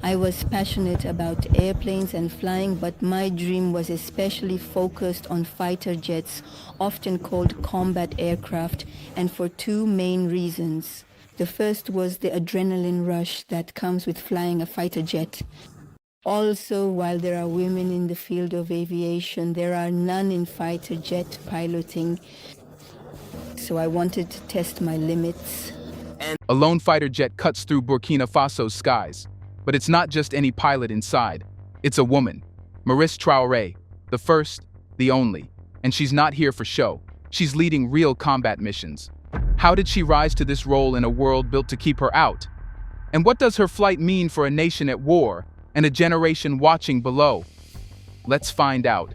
I was passionate about airplanes and flying, but my dream was especially focused on fighter jets, often called combat aircraft, and for two main reasons. The first was the adrenaline rush that comes with flying a fighter jet. Also, while there are women in the field of aviation, there are none in fighter jet piloting, so I wanted to test my limits. A lone fighter jet cuts through Burkina Faso's skies. But it's not just any pilot inside. It's a woman, Maryse Traoré, the first, the only. And she's not here for show. She's leading real combat missions. How did she rise to this role in a world built to keep her out? And what does her flight mean for a nation at war and a generation watching below? Let's find out.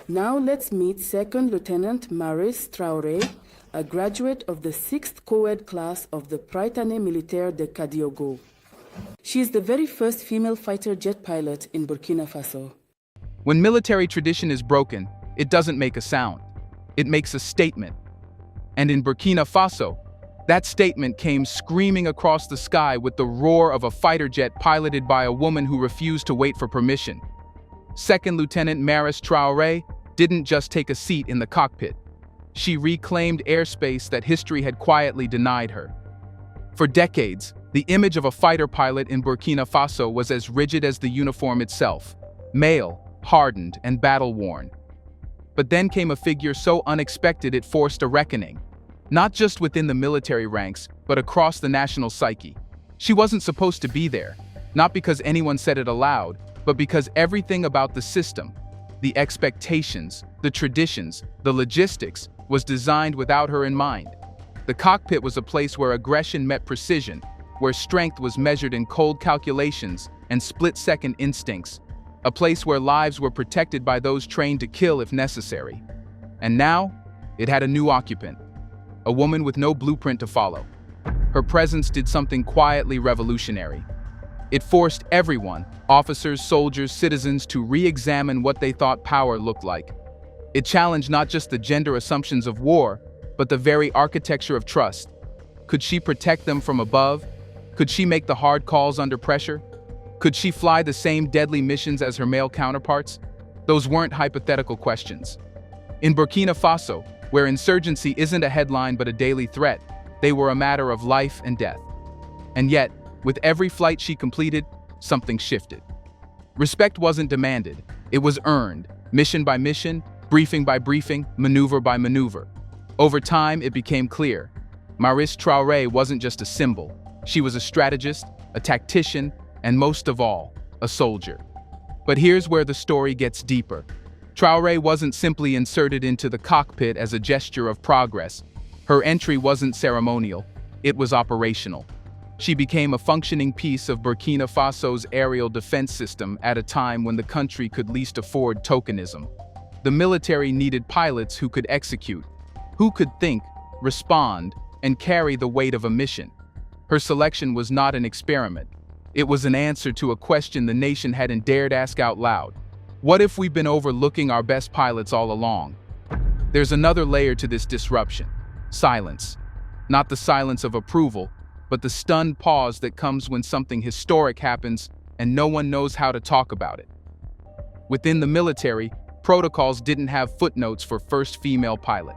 Now let's meet Second Lieutenant Maryse Traoré, a graduate of the 6th co-ed class of the Prytanée Militaire de Kadiogo. She is the very first female fighter jet pilot in Burkina Faso. When military tradition is broken, it doesn't make a sound. It makes a statement. And in Burkina Faso, that statement came screaming across the sky with the roar of a fighter jet piloted by a woman who refused to wait for permission. Second Lieutenant Maryse Traoré didn't just take a seat in the cockpit. She reclaimed airspace that history had quietly denied her. For decades, the image of a fighter pilot in Burkina Faso was as rigid as the uniform itself, male, hardened, and battle-worn. But then came a figure so unexpected it forced a reckoning, not just within the military ranks, but across the national psyche. She wasn't supposed to be there, not because anyone said it aloud, but because everything about the system, the expectations, the traditions, the logistics, was designed without her in mind. The cockpit was a place where aggression met precision, where strength was measured in cold calculations and split-second instincts, a place where lives were protected by those trained to kill if necessary. And now, it had a new occupant, a woman with no blueprint to follow. Her presence did something quietly revolutionary. It forced everyone, officers, soldiers, citizens, to re-examine what they thought power looked like. It challenged not just the gender assumptions of war, but the very architecture of trust. Could she protect them from above? Could she make the hard calls under pressure? Could she fly the same deadly missions as her male counterparts? Those weren't hypothetical questions. In Burkina Faso, where insurgency isn't a headline but a daily threat, they were a matter of life and death. And yet, with every flight she completed, something shifted. Respect wasn't demanded, it was earned, mission by mission, briefing by briefing, maneuver by maneuver. Over time, it became clear. Maryse Traoré wasn't just a symbol. She was a strategist, a tactician, and most of all, a soldier. But here's where the story gets deeper. Traoré wasn't simply inserted into the cockpit as a gesture of progress. Her entry wasn't ceremonial, it was operational. She became a functioning piece of Burkina Faso's aerial defense system at a time when the country could least afford tokenism. The military needed pilots who could execute, who could think, respond, and carry the weight of a mission. Her selection was not an experiment. It was an answer to a question the nation hadn't dared ask out loud. What if we've been overlooking our best pilots all along? There's another layer to this disruption. Silence. Not the silence of approval, but the stunned pause that comes when something historic happens and no one knows how to talk about it. Within the military, protocols didn't have footnotes for first female pilot.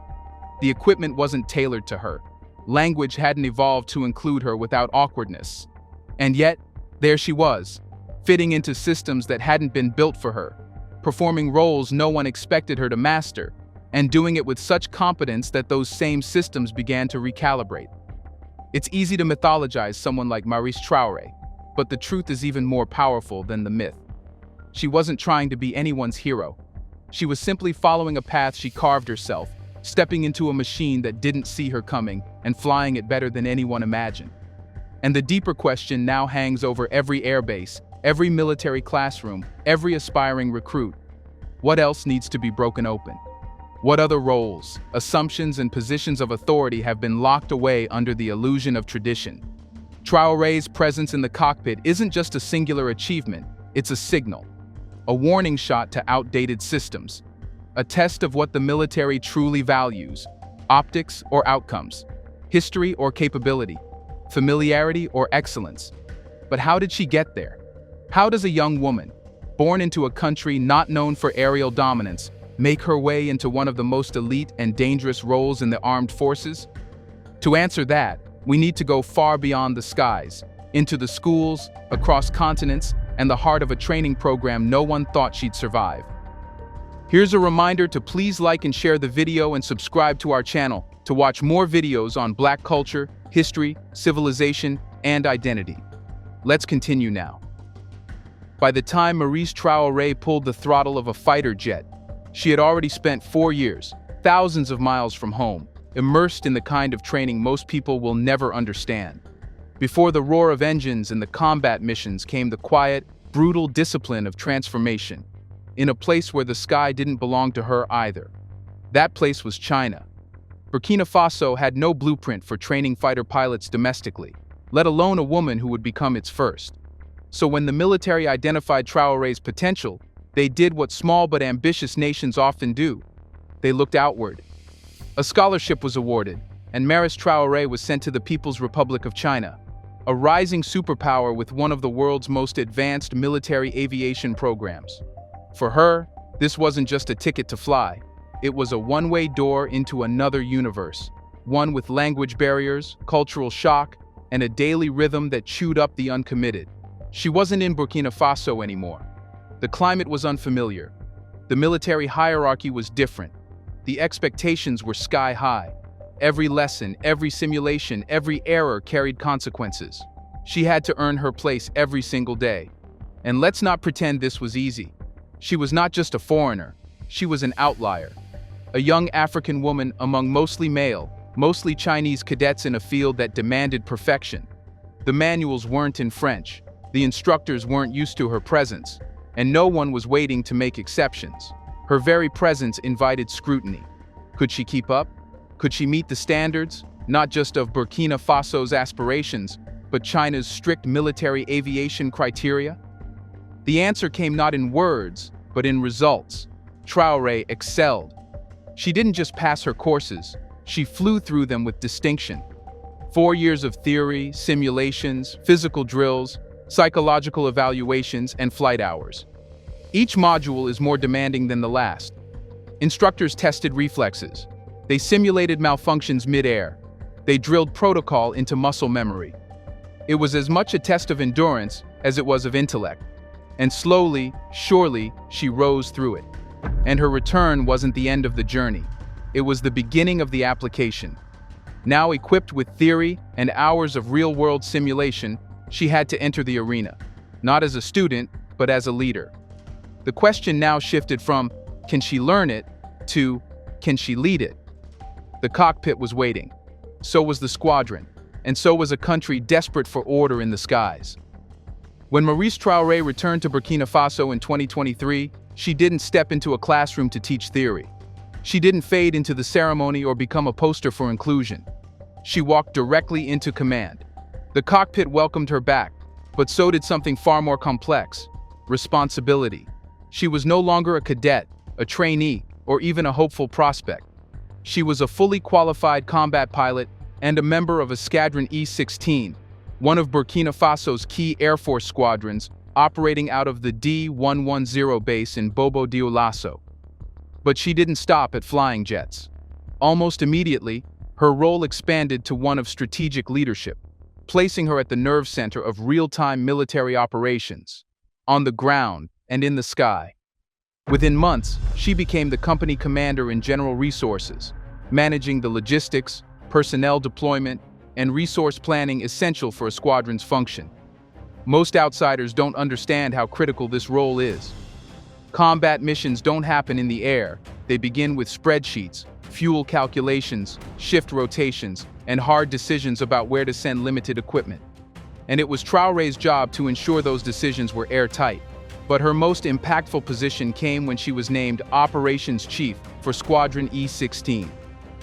The equipment wasn't tailored to her. Language hadn't evolved to include her without awkwardness. And yet, there she was, fitting into systems that hadn't been built for her, performing roles no one expected her to master, and doing it with such competence that those same systems began to recalibrate. It's easy to mythologize someone like Maryse Traoré, but the truth is even more powerful than the myth. She wasn't trying to be anyone's hero. She was simply following a path she carved herself, stepping into a machine that didn't see her coming and flying it better than anyone imagined. And the deeper question now hangs over every airbase, every military classroom, every aspiring recruit. What else needs to be broken open? What other roles, assumptions, and positions of authority have been locked away under the illusion of tradition? Traoré's presence in the cockpit isn't just a singular achievement, it's a signal. A warning shot to outdated systems. A test of what the military truly values, optics or outcomes. history or capability, familiarity or excellence. But how did she get there? How does a young woman, born into a country not known for aerial dominance, make her way into one of the most elite and dangerous roles in the armed forces? To answer that, we need to go far beyond the skies, into the schools, across continents, and the heart of a training program no one thought she'd survive. Here's a reminder to please like and share the video and subscribe to our channel to watch more videos on Black culture, history, civilization, and identity. Let's continue now. By the time Maryse Traoré pulled the throttle of a fighter jet, she had already spent 4 years, thousands of miles from home, immersed in the kind of training most people will never understand. Before the roar of engines and the combat missions came the quiet, brutal discipline of transformation, in a place where the sky didn't belong to her either. That place was China. Burkina Faso had no blueprint for training fighter pilots domestically, let alone a woman who would become its first. So when the military identified Traoré's potential, they did what small but ambitious nations often do. They looked outward. A scholarship was awarded, and Maryse Traoré was sent to the People's Republic of China, a rising superpower with one of the world's most advanced military aviation programs. For her, this wasn't just a ticket to fly. It was a one-way door into another universe, one with language barriers, cultural shock, and a daily rhythm that chewed up the uncommitted. She wasn't in Burkina Faso anymore. The climate was unfamiliar. The military hierarchy was different. The expectations were sky high. Every lesson, every simulation, every error carried consequences. She had to earn her place every single day. And let's not pretend this was easy. She was not just a foreigner, she was an outlier. A young African woman among mostly male, mostly Chinese cadets in a field that demanded perfection. The manuals weren't in French, the instructors weren't used to her presence, and no one was waiting to make exceptions. Her very presence invited scrutiny. Could she keep up? Could she meet the standards, not just of Burkina Faso's aspirations, but China's strict military aviation criteria? The answer came not in words, but in results. Traoré excelled. She didn't just pass her courses, she flew through them with distinction. 4 years of theory, simulations, physical drills, psychological evaluations, and flight hours. Each module is more demanding than the last. Instructors tested reflexes. They simulated malfunctions mid-air. They drilled protocol into muscle memory. It was as much a test of endurance as it was of intellect. And slowly, surely, she rose through it. And her return wasn't the end of the journey. It was the beginning of the application. Now equipped with theory and hours of real-world simulation, she had to enter the arena, not as a student, but as a leader. The question now shifted from, can she learn it, to, can she lead it? The cockpit was waiting. So was the squadron, and so was a country desperate for order in the skies. When Maryse Traoré returned to Burkina Faso in 2023, she didn't step into a classroom to teach theory. She didn't fade into the ceremony or become a poster for inclusion. She walked directly into command. The cockpit welcomed her back, but so did something far more complex: responsibility. She was no longer a cadet, a trainee, or even a hopeful prospect. She was a fully qualified combat pilot and a member of Escadron E-16, one of Burkina Faso's key Air Force squadrons, operating out of the D-110 base in Bobo Dioulasso. But she didn't stop at flying jets. Almost immediately, her role expanded to one of strategic leadership, placing her at the nerve center of real-time military operations, on the ground and in the sky. Within months, she became the company commander in general resources, managing the logistics, personnel deployment, and resource planning essential for a squadron's function. Most outsiders don't understand how critical this role is. Combat missions don't happen in the air. They begin with spreadsheets, fuel calculations, shift rotations, and hard decisions about where to send limited equipment. And it was Traoré's job to ensure those decisions were airtight. But her most impactful position came when she was named Operations Chief for Squadron E-16.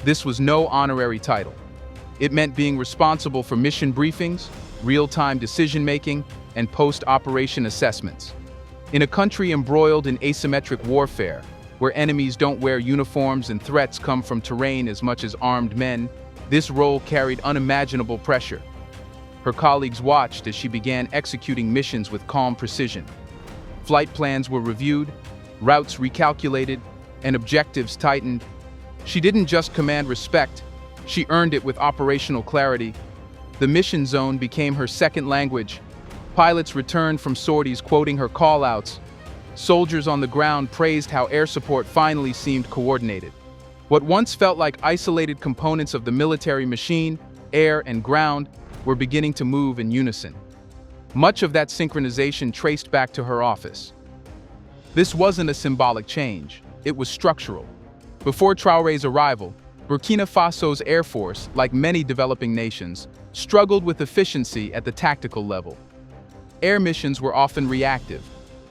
This was no honorary title. It meant being responsible for mission briefings, real-time decision-making, and post-operation assessments. In a country embroiled in asymmetric warfare, where enemies don't wear uniforms and threats come from terrain as much as armed men, This role carried unimaginable pressure. Her colleagues watched as she began executing missions with calm precision. Flight plans were reviewed, routes recalculated, and objectives tightened. She didn't just command respect, she earned it with operational clarity. The mission zone became her second language. Pilots returned from sorties quoting her call-outs. Soldiers on the ground praised how air support finally seemed coordinated. What once felt like isolated components of the military machine, air and ground, were beginning to move in unison. Much of that synchronization traced back to her office. This wasn't a symbolic change, it was structural. Before Traoré's arrival, Burkina Faso's Air Force, like many developing nations, struggled with efficiency at the tactical level. Air missions were often reactive,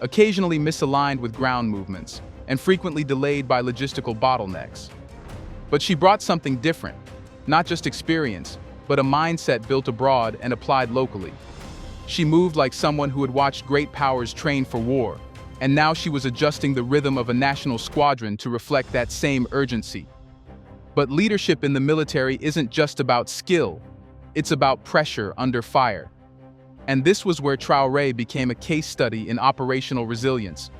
occasionally misaligned with ground movements, and frequently delayed by logistical bottlenecks. But she brought something different, not just experience, but a mindset built abroad and applied locally. She moved like someone who had watched great powers train for war, and now she was adjusting the rhythm of a national squadron to reflect that same urgency. But leadership in the military isn't just about skill, it's about pressure under fire. And this was where Traoré became a case study in operational resilience.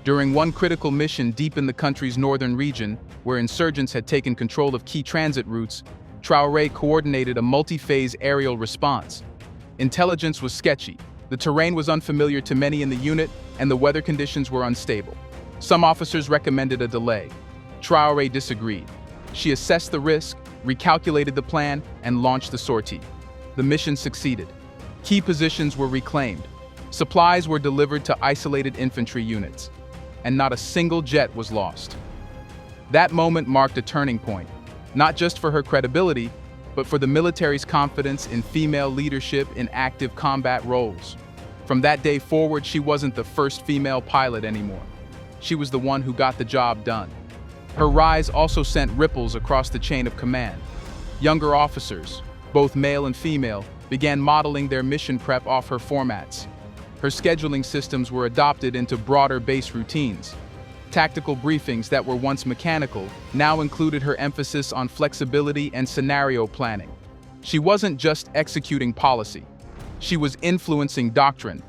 During one critical mission deep in the country's northern region, where insurgents had taken control of key transit routes, Traoré coordinated a multi-phase aerial response. Intelligence was sketchy, the terrain was unfamiliar to many in the unit, and the weather conditions were unstable. Some officers recommended a delay. Traoré disagreed. She assessed the risk, recalculated the plan, and launched the sortie. The mission succeeded. Key positions were reclaimed. Supplies were delivered to isolated infantry units, and not a single jet was lost. That moment marked a turning point, not just for her credibility, but for the military's confidence in female leadership in active combat roles. From that day forward, she wasn't the first female pilot anymore. She was the one who got the job done. Her rise also sent ripples across the chain of command. Younger officers, both male and female, began modeling their mission prep off her formats. Her scheduling systems were adopted into broader base routines. Tactical briefings that were once mechanical now included her emphasis on flexibility and scenario planning. She wasn't just executing policy, she was influencing doctrine.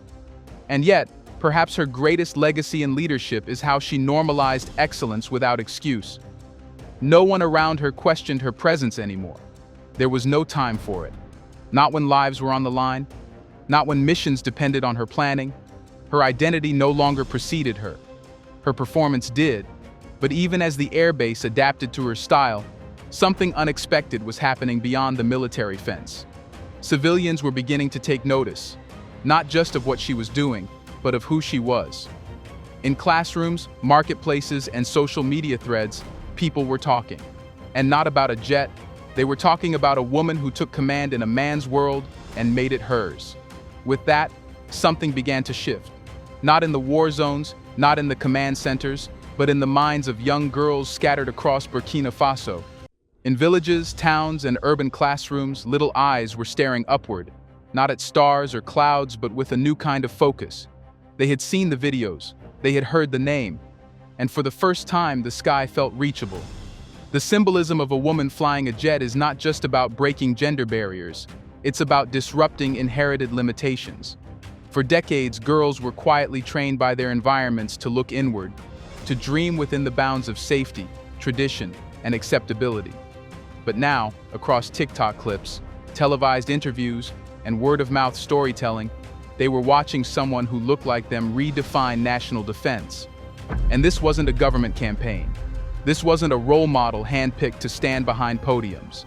And yet, perhaps her greatest legacy in leadership is how she normalized excellence without excuse. No one around her questioned her presence anymore. There was no time for it. Not when lives were on the line, not when missions depended on her planning. Her identity no longer preceded her. Her performance did, but even as the airbase adapted to her style, something unexpected was happening beyond the military fence. Civilians were beginning to take notice, not just of what she was doing, but of who she was. In classrooms, marketplaces, and social media threads, people were talking. And not about a jet, they were talking about a woman who took command in a man's world and made it hers. With that, something began to shift. Not in the war zones, not in the command centers, but in the minds of young girls scattered across Burkina Faso. In villages, towns, and urban classrooms, little eyes were staring upward, not at stars or clouds, but with a new kind of focus. They had seen the videos, they had heard the name, and for the first time, the sky felt reachable. The symbolism of a woman flying a jet is not just about breaking gender barriers, it's about disrupting inherited limitations. For decades, girls were quietly trained by their environments to look inward, to dream within the bounds of safety, tradition, and acceptability. But now, across TikTok clips, televised interviews, and word-of-mouth storytelling, they were watching someone who looked like them redefine national defense. And this wasn't a government campaign. This wasn't a role model handpicked to stand behind podiums.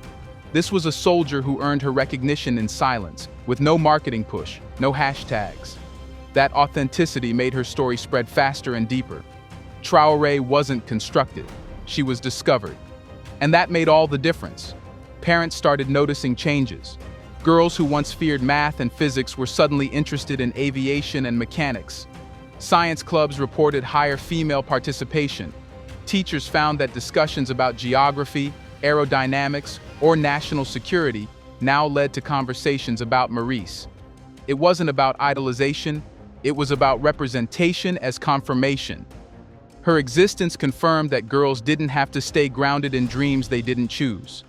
This was a soldier who earned her recognition in silence, with no marketing push, no hashtags. That authenticity made her story spread faster and deeper. Traoré wasn't constructed, she was discovered. And that made all the difference. Parents started noticing changes. Girls who once feared math and physics were suddenly interested in aviation and mechanics. Science clubs reported higher female participation. Teachers found that discussions about geography, aerodynamics, or national security now led to conversations about Maryse. It wasn't about idolization, it was about representation as confirmation. Her existence confirmed that girls didn't have to stay grounded in dreams they didn't choose.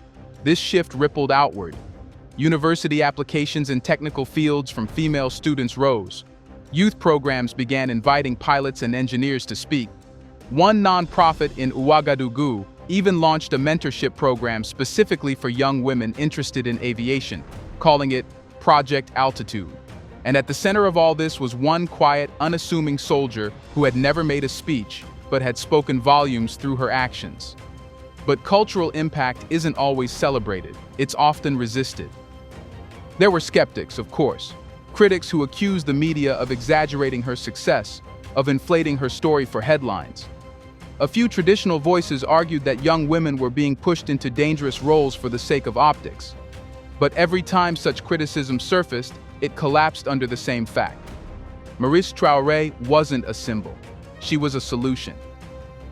This shift rippled outward. University applications in technical fields from female students rose. Youth programs began inviting pilots and engineers to speak. One nonprofit in Ouagadougou even launched a mentorship program specifically for young women interested in aviation, calling it Project Altitude. And at the center of all this was one quiet, unassuming soldier who had never made a speech, but had spoken volumes through her actions. But cultural impact isn't always celebrated, it's often resisted. There were skeptics, of course, critics who accused the media of exaggerating her success, of inflating her story for headlines. A few traditional voices argued that young women were being pushed into dangerous roles for the sake of optics. But every time such criticism surfaced, it collapsed under the same fact. Maryse Traoré wasn't a symbol. She was a solution.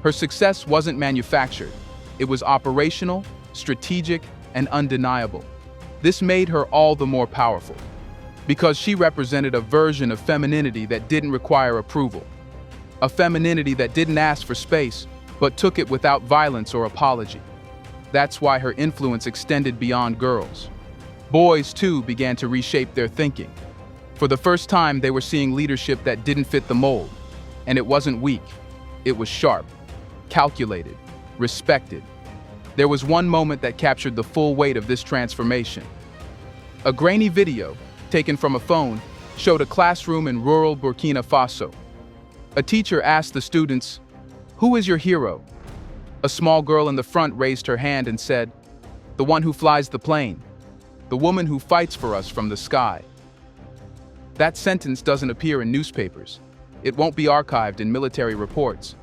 Her success wasn't manufactured. It was operational, strategic, and undeniable. This made her all the more powerful, because she represented a version of femininity that didn't require approval. A femininity that didn't ask for space, but took it without violence or apology. That's why her influence extended beyond girls. Boys, too, began to reshape their thinking. For the first time, they were seeing leadership that didn't fit the mold. And it wasn't weak. It was sharp, calculated, respected. There was one moment that captured the full weight of this transformation. A grainy video, taken from a phone, showed a classroom in rural Burkina Faso. A teacher asked the students, "Who is your hero?" A small girl in the front raised her hand and said, "The one who flies the plane. The woman who fights for us from the sky." That sentence doesn't appear in newspapers. It won't be archived in military reports.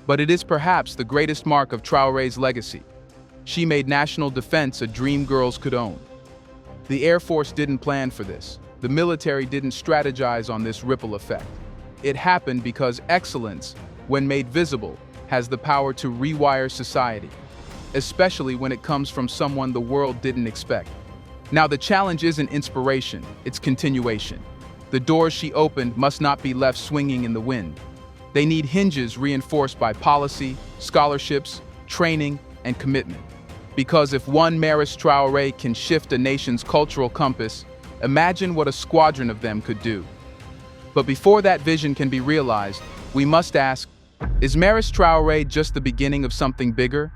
But it is perhaps the greatest mark of Traoré's legacy. She made national defense a dream girls could own. The Air Force didn't plan for this. The military didn't strategize on this ripple effect. It happened because excellence, when made visible, has the power to rewire society, especially when it comes from someone the world didn't expect. Now, the challenge isn't inspiration, it's continuation. The doors she opened must not be left swinging in the wind. They need hinges reinforced by policy, scholarships, training, and commitment. Because if one Maryse Traoré can shift a nation's cultural compass, imagine what a squadron of them could do. But before that vision can be realized, we must ask, is Maryse Traoré just the beginning of something bigger?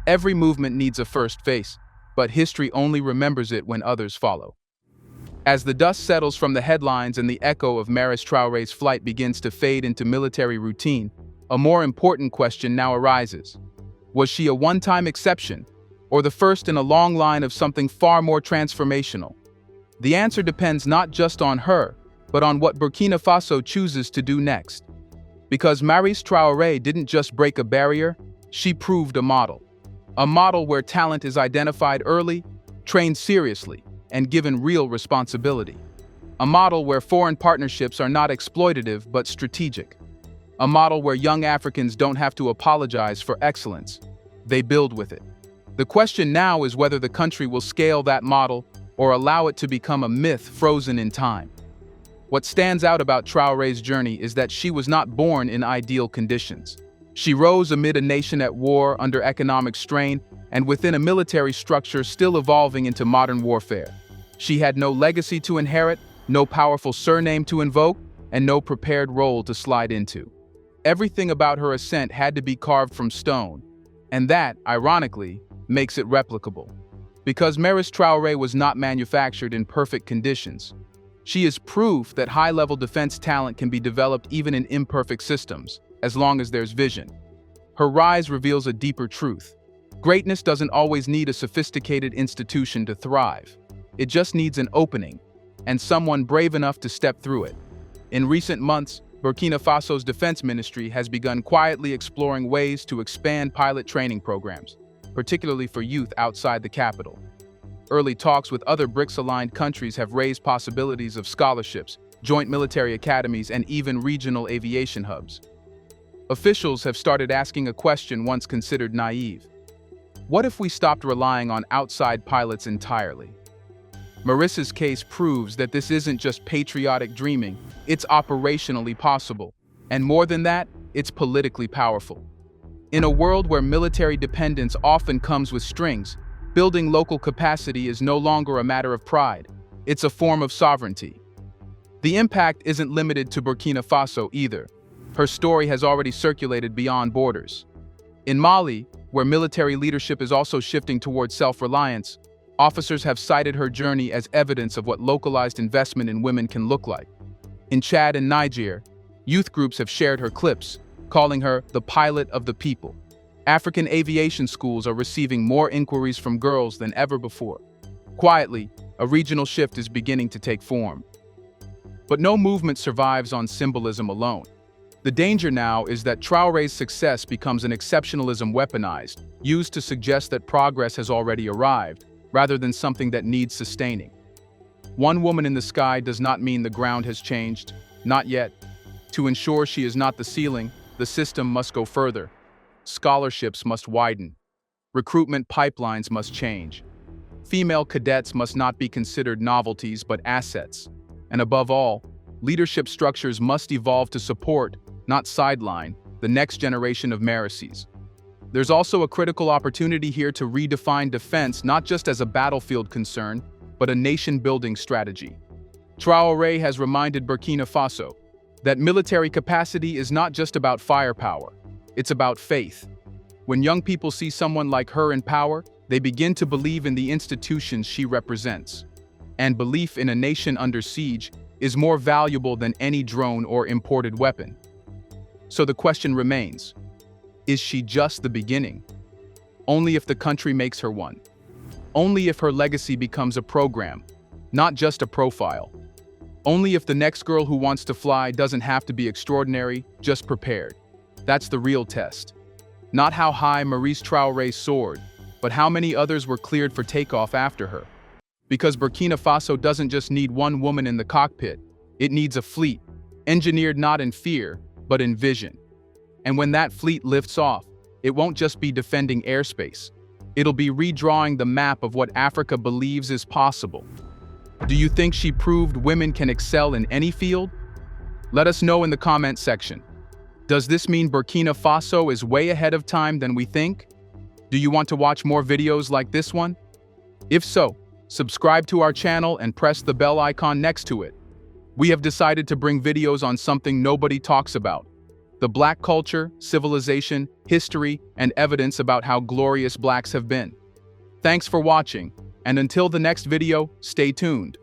Every movement needs a first face, but history only remembers it when others follow. As the dust settles from the headlines and the echo of Maryse Traoré's flight begins to fade into military routine, a more important question now arises. Was she a one-time exception, or the first in a long line of something far more transformational? The answer depends not just on her, but on what Burkina Faso chooses to do next. Because Maryse Traoré didn't just break a barrier, she proved a model. A model where talent is identified early, trained seriously, and given real responsibility. A model where foreign partnerships are not exploitative but strategic. A model where young Africans don't have to apologize for excellence. They build with it. The question now is whether the country will scale that model or allow it to become a myth frozen in time. What stands out about Traoré's journey is that she was not born in ideal conditions. She rose amid a nation at war, under economic strain, and within a military structure still evolving into modern warfare. She had no legacy to inherit, no powerful surname to invoke, and no prepared role to slide into. Everything about her ascent had to be carved from stone, and that, ironically, makes it replicable. Because Maryse Traoré was not manufactured in perfect conditions, she is proof that high-level defense talent can be developed even in imperfect systems, as long as there's vision. Her rise reveals a deeper truth. Greatness doesn't always need a sophisticated institution to thrive. It just needs an opening, and someone brave enough to step through it. In recent months, Burkina Faso's defense ministry has begun quietly exploring ways to expand pilot training programs, particularly for youth outside the capital. Early talks with other BRICS-aligned countries have raised possibilities of scholarships, joint military academies, and even regional aviation hubs. Officials have started asking a question once considered naive. What if we stopped relying on outside pilots entirely? Maryse's case proves that this isn't just patriotic dreaming, it's operationally possible. And more than that, it's politically powerful. In a world where military dependence often comes with strings, Building local capacity is no longer a matter of pride, it's a form of sovereignty. The impact isn't limited to Burkina Faso either. Her story has already circulated beyond borders. In Mali, where military leadership is also shifting towards self-reliance, officers have cited her journey as evidence of what localized investment in women can look like. In Chad and Niger, youth groups have shared her clips, calling her the pilot of the people. African aviation schools are receiving more inquiries from girls than ever before. Quietly, a regional shift is beginning to take form. But no movement survives on symbolism alone. The danger now is that Traoré's success becomes an exceptionalism weaponized, used to suggest that progress has already arrived, rather than something that needs sustaining. One woman in the sky does not mean the ground has changed, not yet. To ensure she is not the ceiling, the system must go further. Scholarships must widen. Recruitment pipelines must change. Female cadets must not be considered novelties but assets. And above all, leadership structures must evolve to support, not sideline, the next generation of Maryses. There's also a critical opportunity here to redefine defense not just as a battlefield concern, but a nation-building strategy. Traoré has reminded Burkina Faso that military capacity is not just about firepower, it's about faith. When young people see someone like her in power, they begin to believe in the institutions she represents. And belief in a nation under siege is more valuable than any drone or imported weapon. So the question remains, is she just the beginning? Only if the country makes her one. Only if her legacy becomes a program, not just a profile. Only if the next girl who wants to fly doesn't have to be extraordinary, just prepared. That's the real test. Not how high Maryse Traoré soared, but how many others were cleared for takeoff after her. Because Burkina Faso doesn't just need one woman in the cockpit, it needs a fleet, engineered not in fear, but in vision. And when that fleet lifts off, it won't just be defending airspace. It'll be redrawing the map of what Africa believes is possible. Do you think she proved women can excel in any field? Let us know in the comment section. Does this mean Burkina Faso is way ahead of time than we think? Do you want to watch more videos like this one? If so, subscribe to our channel and press the bell icon next to it. We have decided to bring videos on something nobody talks about: the Black culture, civilization, history, and evidence about how glorious Blacks have been. Thanks for watching, and until the next video, stay tuned.